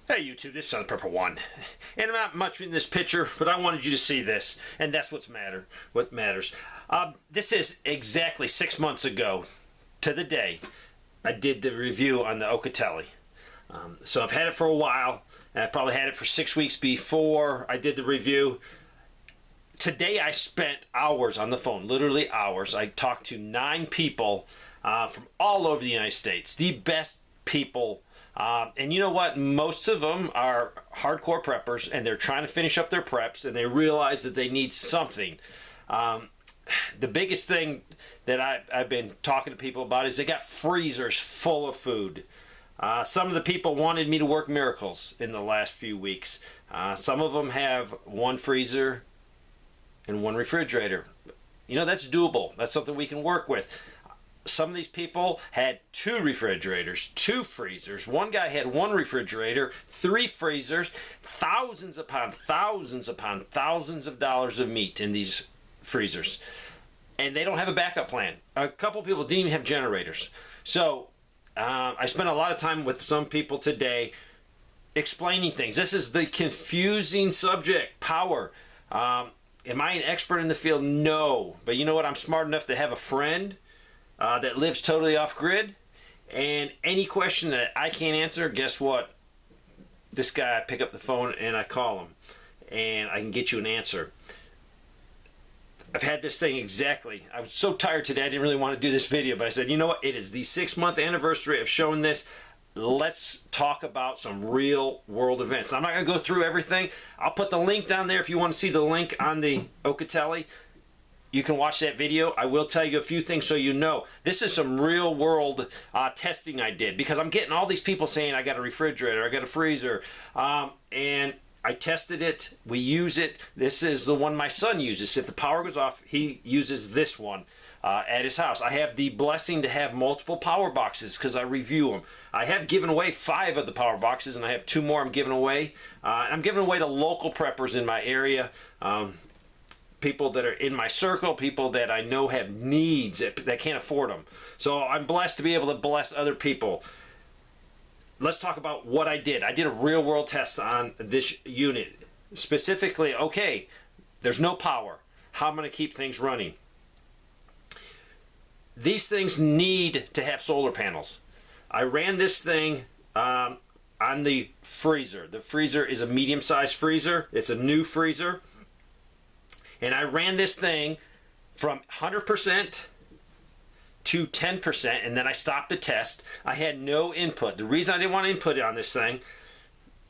Hey YouTube, this is Prepper One, and I'm not much in this picture, but I wanted you to see this, and that's what matters. This is exactly 6 months ago, to the day, I did the review on the Oukitel. So I've had it for a while, and I probably had it for 6 weeks before I did the review. Today I spent hours on the phone, literally hours. I talked to 9 people from all over the United States, the best people. And you know what? Most of them are hardcore preppers, and they're trying to finish up their preps, and they realize that they need something. The biggest thing that I've been talking to people about is they got freezers full of food. Some of the people wanted me to work miracles in the last few weeks. Some of them have 1 freezer and 1 refrigerator. You know, that's doable. That's something we can work with. Some of these people had 2 refrigerators, 2 freezers. One guy had 1 refrigerator, 3 freezers, thousands upon thousands upon thousands of dollars of meat in these freezers. And they don't have a backup plan. A couple people didn't even have generators. So I spent a lot of time with some people today explaining things. This is the confusing subject, power. Am I an expert in the field? No. But you know what? I'm smart enough to have a friend that lives totally off grid, and any question that I can't answer, guess what? This guy, I pick up the phone and I call him, and I can get you an answer. I've had this thing exactly. I was so tired today, I didn't really want to do this video, but I said, you know what? It is the 6-month anniversary of showing this. Let's talk about some real world events. I'm not going to go through everything. I'll put the link down there if you want to see the link on the Oukitel. You can watch that video. I will tell you a few things so you know. This is some real world testing I did, because I'm getting all these people saying I got a refrigerator, I got a freezer, and I tested it. We use it. This is the one my son uses. If the power goes off, he uses this one at his house. I have the blessing to have multiple power boxes because I review them. I have given away 5 of the power boxes, and I have 2 more I'm giving away. I'm giving away to local preppers in my area. People that are in my circle, people that I know have needs that can't afford them. So I'm blessed to be able to bless other people. Let's talk about what I did. I did a real world test on this unit. Specifically, okay, there's no power. How am I going to keep things running? These things need to have solar panels. I ran this thing on the freezer. The freezer is a medium-sized freezer. It's a new freezer. And I ran this thing from 100% to 10%, and then I stopped the test. I had no input. The reason I didn't want to input it on this thing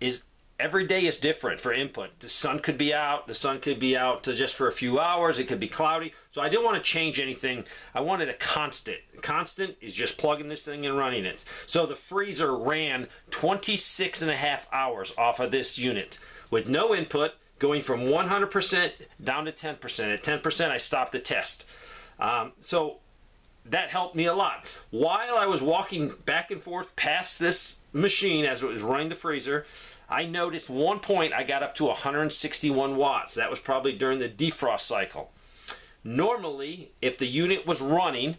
is every day is different for input. The sun could be out. The sun could be out just for a few hours. It could be cloudy. So I didn't want to change anything. I wanted a constant. Constant is just plugging this thing and running it. So the freezer ran 26.5 hours off of this unit with no input, going from 100% down to 10%. At 10%, I stopped the test. So that helped me a lot. While I was walking back and forth past this machine as it was running the freezer, I noticed one point I got up to 161 watts. That was probably during the defrost cycle. Normally, if the unit was running,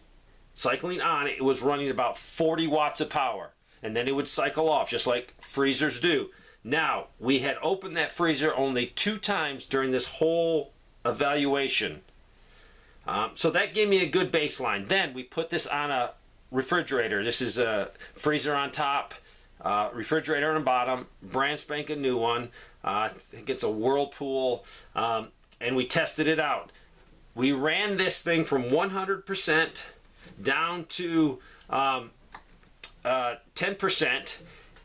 cycling on, it was running about 40 watts of power. And then it would cycle off, just like freezers do. Now, we had opened that freezer only 2 times during this whole evaluation. So that gave me a good baseline. Then we put this on a refrigerator. This is a freezer on top, refrigerator on the bottom, brand spanking new one. I think it's a Whirlpool, and we tested it out. We ran this thing from 100% down to 10%,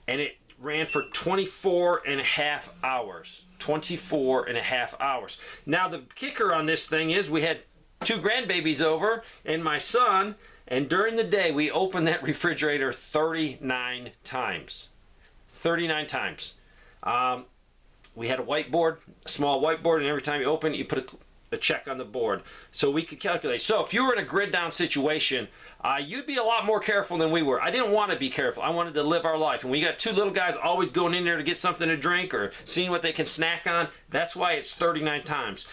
and it ran for 24.5 hours. 24.5 hours. Now the kicker on this thing is we had 2 grandbabies over and my son, and during the day we opened that refrigerator 39 times. 39 times. We had a whiteboard, a small whiteboard, and every time you open it, you put a check on the board so we could calculate. So if you were in a grid down situation, you'd be a lot more careful than we were. I didn't want to be careful. I wanted to live our life. And we got 2 little guys always going in there to get something to drink or seeing what they can snack on. That's why it's 39 times.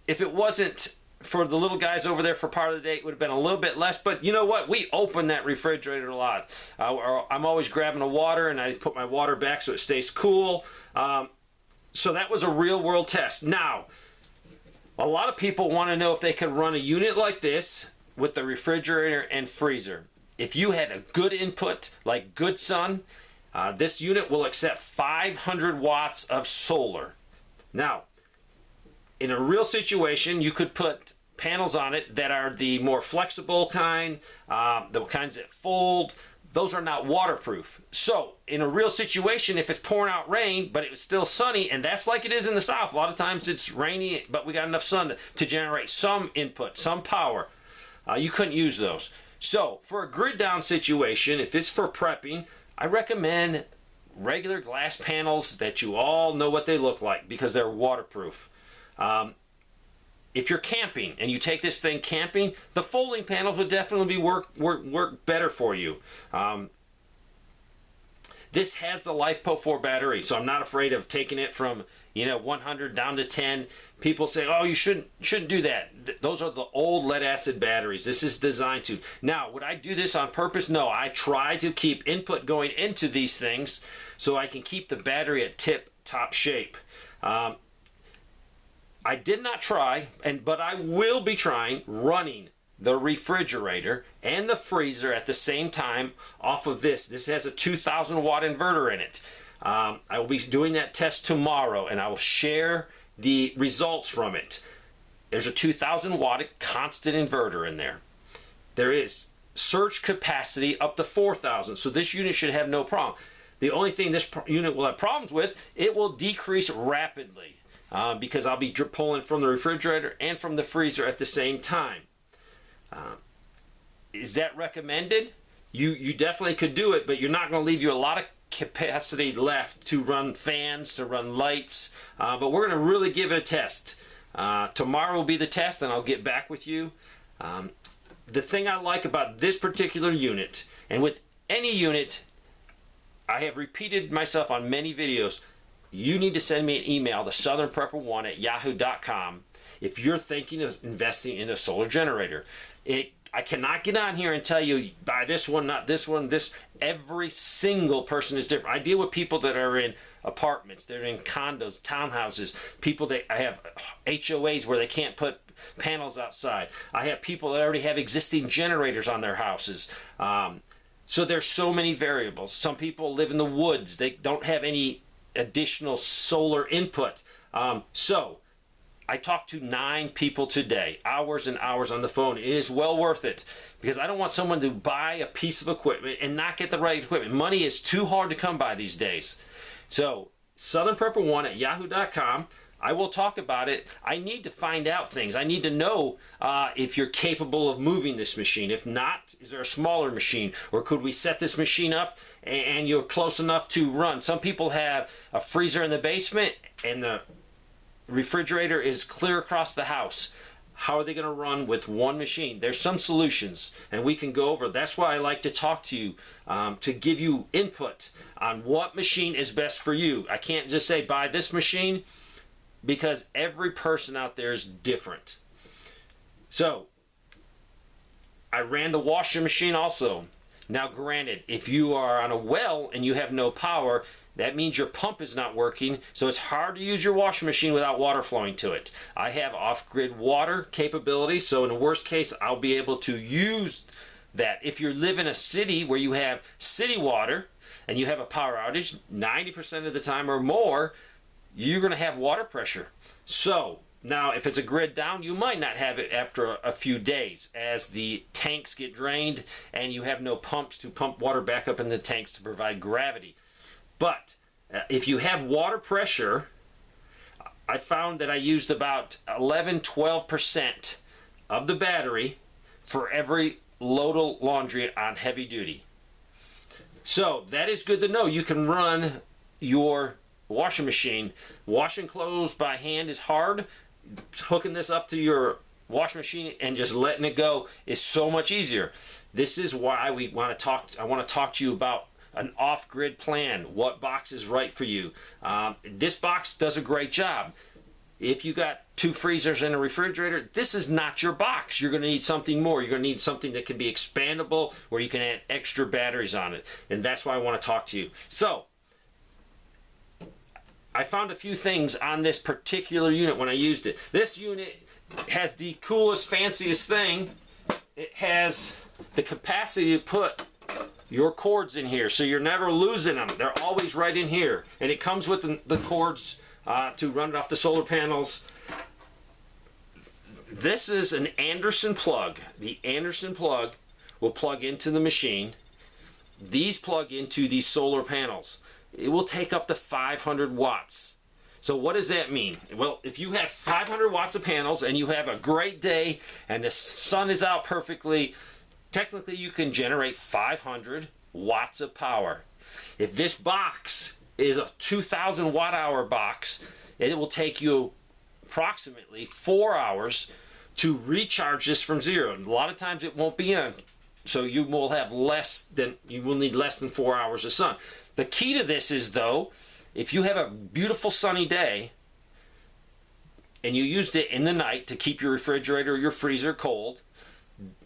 If it wasn't for the little guys over there for part of the day, it would have been a little bit less. But you know what? We open that refrigerator a lot. I'm always grabbing a water, and I put my water back so it stays cool. So that was a real world test. Now, a lot of people want to know if they can run a unit like this with the refrigerator and freezer. If you had a good input, like good sun, this unit will accept 500 watts of solar. Now, in a real situation, you could put panels on it that are the more flexible kind, the kinds that fold. Those are not waterproof. So, in a real situation, if it's pouring out rain, but it was still sunny, and that's like it is in the South. A lot of times it's rainy, but we got enough sun to generate some input, some power. You couldn't use those. So, for a grid down situation, if it's for prepping, I recommend regular glass panels that you all know what they look like because they're waterproof. If you're camping and you take this thing camping, the folding panels would definitely work better for you. This has the LiFePO 4 battery, so I'm not afraid of taking it from 100 down to 10. People say, oh, you shouldn't do that. Those are the old lead acid batteries. This is designed to. Now, would I do this on purpose? No, I try to keep input going into these things so I can keep the battery at tip-top shape. I did not try, but I will be trying running the refrigerator and the freezer at the same time off of this. This has a 2,000 watt inverter in it. I will be doing that test tomorrow, and I will share the results from it. There's a 2,000 watt constant inverter in there. There is surge capacity up to 4,000, so this unit should have no problem. The only thing this unit will have problems with, it will decrease rapidly because I'll be pulling from the refrigerator and from the freezer at the same time. Is that recommended? You definitely could do it, but you're not going to leave you a lot of capacity left to run fans, to run lights, but we're going to really give it a test. Tomorrow will be the test, and I'll get back with you. The thing I like about this particular unit, and with any unit, I have repeated myself on many videos, you need to send me an email to southernprepper1@yahoo.com if you're thinking of investing in a solar generator. I cannot get on here and tell you, buy this one, not this one, this. Every single person is different. I deal with people that are in apartments, they're in condos, townhouses, people that I have HOAs where they can't put panels outside. I have people that already have existing generators on their houses. So there's so many variables. Some people live in the woods. They don't have any additional solar input. So I talked to 9 people today, hours and hours on the phone. It is well worth it because I don't want someone to buy a piece of equipment and not get the right equipment. Money is too hard to come by these days. So southernprepper1@yahoo.com. I will talk about it. I need to find out things. I need to know if you're capable of moving this machine. If not, is there a smaller machine? Or could we set this machine up and you're close enough to run? Some people have a freezer in the basement and the refrigerator is clear across the house. How are they going to run with one machine? There's some solutions, and we can go over. That's why I like to talk to you, to give you input on what machine is best for you. I can't just say buy this machine because every person out there is different. So I ran the washing machine also. Now granted, if you are on a well and you have no power, that means your pump is not working, so it's hard to use your washing machine without water flowing to it. I have off-grid water capability, so in the worst case, I'll be able to use that. If you live in a city where you have city water and you have a power outage, 90% of the time or more, you're going to have water pressure. So now, if it's a grid down, you might not have it after a few days as the tanks get drained and you have no pumps to pump water back up in the tanks to provide gravity. But if you have water pressure, I found that I used about 11-12% of the battery for every load of laundry on heavy duty. So that is good to know. You can run your washing machine. Washing clothes by hand is hard. Hooking this up to your washing machine and just letting it go is so much easier. This is why I want to talk to you about an off-grid plan. What box is right for you? This box does a great job. if you got 2 freezers and a refrigerator, this is not your box. You're going to need something more. You're going to need something that can be expandable, where you can add extra batteries on it. And that's why I want to talk to you. So, I found a few things on this particular unit when I used it. This unit has the coolest, fanciest thing. It has the capacity to put your cords in here, so you're never losing them. They're always right in here. And it comes with the cords to run it off the solar panels. This is an Anderson plug. The Anderson plug will plug into the machine. These plug into these solar panels. It will take up to 500 watts. So what does that mean? Well, if you have 500 watts of panels and you have a great day and the sun is out perfectly, technically you can generate 500 watts of power. If this box is a 2,000 watt hour box, it will take you approximately 4 hours to recharge this from zero. A lot of times it won't be on, so you will need less than 4 hours of sun. The key to this is, though, if you have a beautiful sunny day and you used it in the night to keep your refrigerator or your freezer cold,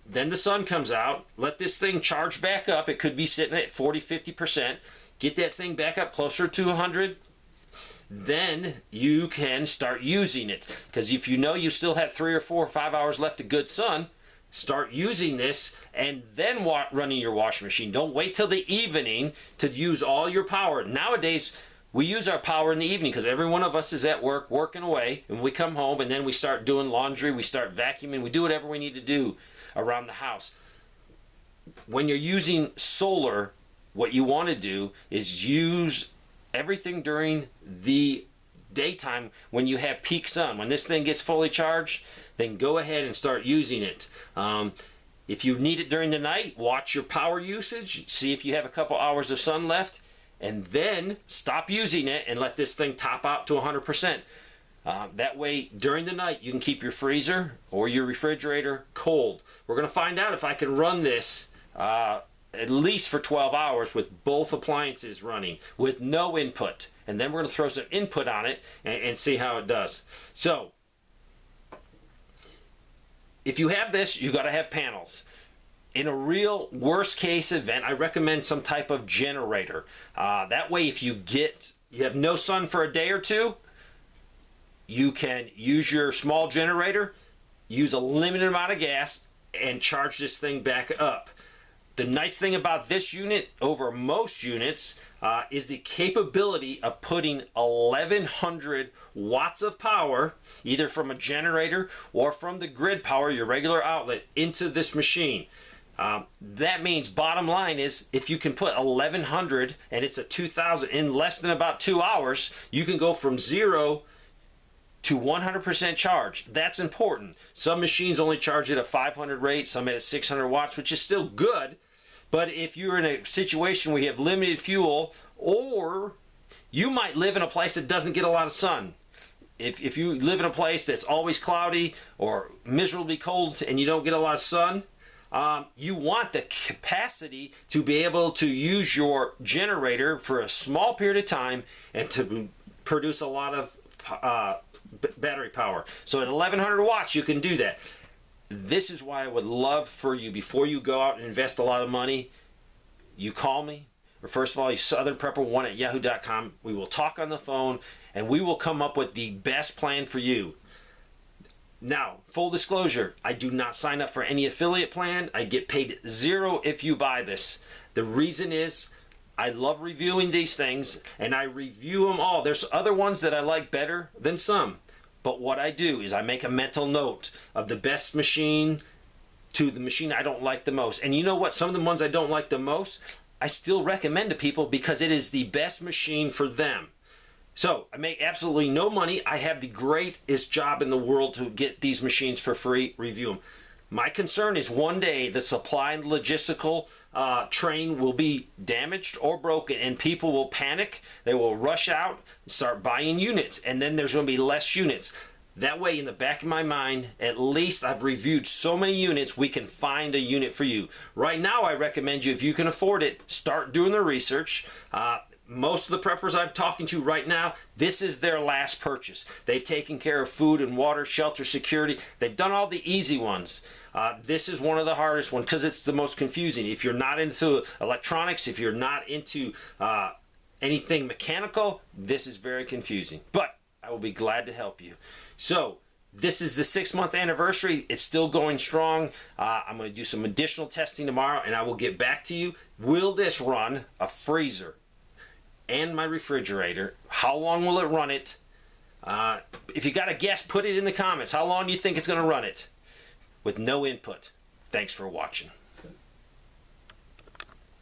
then the sun comes out, let this thing charge back up. It could be sitting at 40-50%. Get that thing back up closer to 100. Then you can start using it. Because if you know you still have 3 or 4 or 5 hours left of good sun, start using this and then running your washing machine. Don't wait till the evening to use all your power. Nowadays, we use our power in the evening because every one of us is at work, working away, and we come home and then we start doing laundry, we start vacuuming, we do whatever we need to do around the house. When you're using solar, what you want to do is use everything during the daytime when you have peak sun. When this thing gets fully charged, then go ahead and start using it. If you need it during the night, watch your power usage, see if you have a couple hours of sun left, and then stop using it and let this thing top out to 100%. That way, during the night, you can keep your freezer or your refrigerator cold. We're going to find out if I can run this at least for 12 hours with both appliances running with no input. And then we're going to throw some input on it and see how it does. So, if you have this, you got to have panels. In a real worst case event, I recommend some type of generator. That way, if you have no sun for a day or two, you can use your small generator, use a limited amount of gas, and charge this thing back up. The nice thing about this unit over most units is the capability of putting 1,100 watts of power, either from a generator or from the grid power, your regular outlet, into this machine. That means, bottom line is, if you can put 1,100 and it's a 2,000 in less than about 2 hours, you can go from 0 to 100% charge. That's important. Some machines only charge at a 500 rate, some at 600 watts, which is still good. But if you're in a situation where you have limited fuel, or you might live in a place that doesn't get a lot of sun. If you live in a place that's always cloudy or miserably cold and you don't get a lot of sun, you want the capacity to be able to use your generator for a small period of time and to produce a lot of battery power. So at 1,100 watts, you can do that. This is why I would love for you, before you go out and invest a lot of money, you call me. Or first of all, you southernprepper1@yahoo.com. We will talk on the phone, and we will come up with the best plan for you. Now, full disclosure, I do not sign up for any affiliate plan. I get paid $0 if you buy this. The reason is, I love reviewing these things, and I review them all. There's other ones that I like better than some. But what I do is I make a mental note of the best machine to the machine I don't like the most. And you know what? Some of the ones I don't like the most, I still recommend to people because it is the best machine for them. So I make absolutely no money. I have the greatest job in the world to get these machines for free, review them. My concern is one day the supply and logistical train will be damaged or broken, and people will panic. They will rush out and start buying units, and then there's going to be less units. That way, in the back of my mind, at least I've reviewed so many units, we can find a unit for you. Right now, I recommend you, if you can afford it, start doing the research. most of the preppers I'm talking to right now, this is their last purchase. They've taken care of food and water, shelter, security. They've done all the easy ones. This is one of the hardest ones because it's the most confusing. If you're not into electronics, if you're not into anything mechanical, this is very confusing. But I will be glad to help you. So this is the 6-month anniversary. It's still going strong. I'm going to do some additional testing tomorrow, and I will get back to you. Will this run a freezer and my refrigerator? How long will it run it? If you got a guess, put it in the comments. How long do you think it's going to run it? With no input. Thanks for watching.